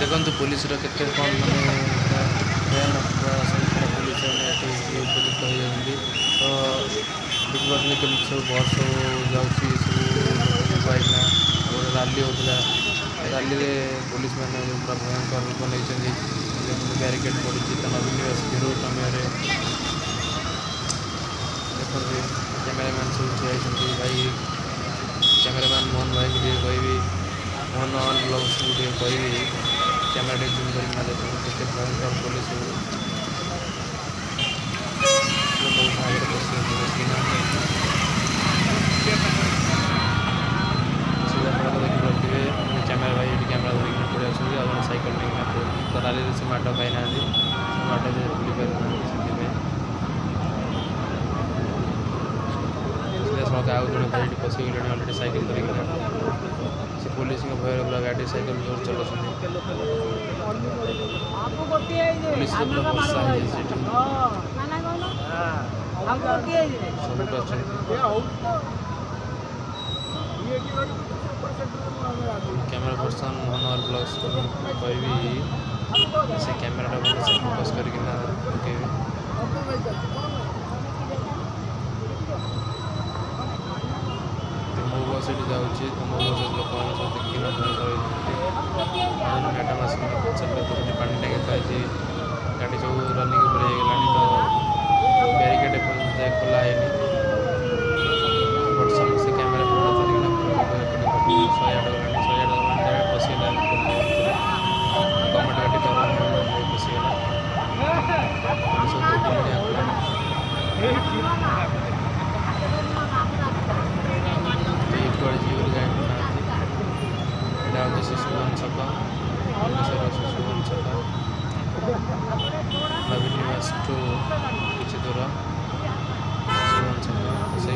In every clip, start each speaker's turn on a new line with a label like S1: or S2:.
S1: देखो पुलिस केते कौन माने संख्या पुलिस उपयुक्त हो जाती तो देखिए केमी सब बस जाऊँगी सब पाइना गोटे राली होता राली पुलिस मैंने पूरा भयंकर रूप नहीं ब्यारिकेड पड़ी तो नवीन निवास विरोध समय देखते कैमेरामैन सब ठिया भाई कैमेरामैन मोहन भाई को कहबी मोहन ब्लग्स को कहबी कैमेरा जूम करके देखते भयंकर पुलिस लोग आगे सीधा पड़ा देखिए कैमेरा भाई कैमेरा धरिक पड़े आसान सैकल तो राली से माड़ खाई ना माड़ बुली पार आउ जड़े भाई पशिगले अलरेडी सैकल धरिक से पुलिस भय पूरा गाड़ी सैकल जोर चलाते पुलिस वर्षा कैमेरा पर्सन मोहन ब्लग्स कहबी से कैमेरा फोकस करके मो बस ये जाऊँगी तो मो बस लोक सब देखना मैडम आस पचारे पानी टाँगे थी गाड़ी सब रनिंग होगा तो ब्यारिकेड खोला है बट समस्त कैमेरा शहे आठ पशिगला गवर्नमेंट गाड़ी तो पशिगला शिशुभवन छक भुवनेश्वर शिशुभवन छक नवीन निवास टू किसी दूर शिशुभवन छक से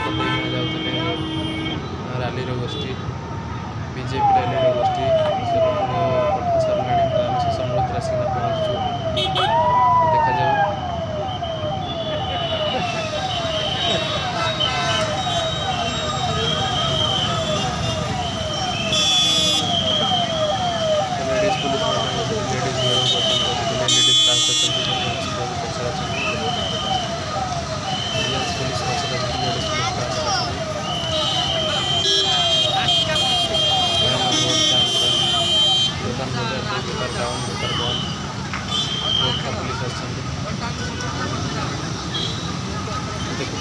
S1: पटे जाते राली गोष्ठी बीजेपी राली गोष्ठी से पटा सारे शेष मुहूर्त आसिक पहुँचु देखा जाऊ पुलिस देखिए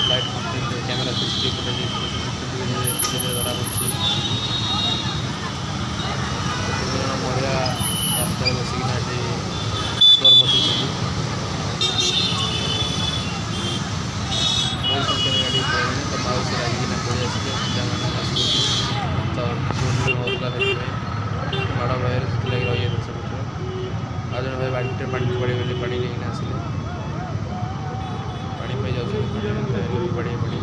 S1: लाइट कैमेरा सीसीटीवी फुटेज धरा महिला रास्तार बसिकिना स्वर मचुच्च बहुत संख्यार गाड़ी पड़े तो माउसी रागिना पड़े आसे पिलाने तो होता माड़ भय से रही सब आज जन भाई बाल्टी पानी पड़े बोली पानी लेकिन आसिले पानी पे जाऊँ पड़े पड़ी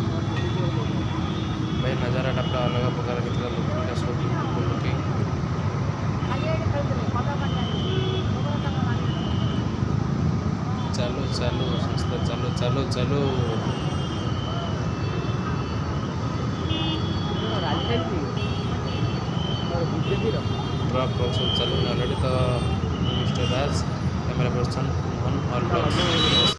S1: भाई नजारा पूरा अलग प्रकार के सब लुकिंग चलो चलो संस्था चलो चलो चलो ट्रक सब चलो अलरेडी तो मिस्टर राज कैमेरा पर्सन मोहन और ब्लॉग्स।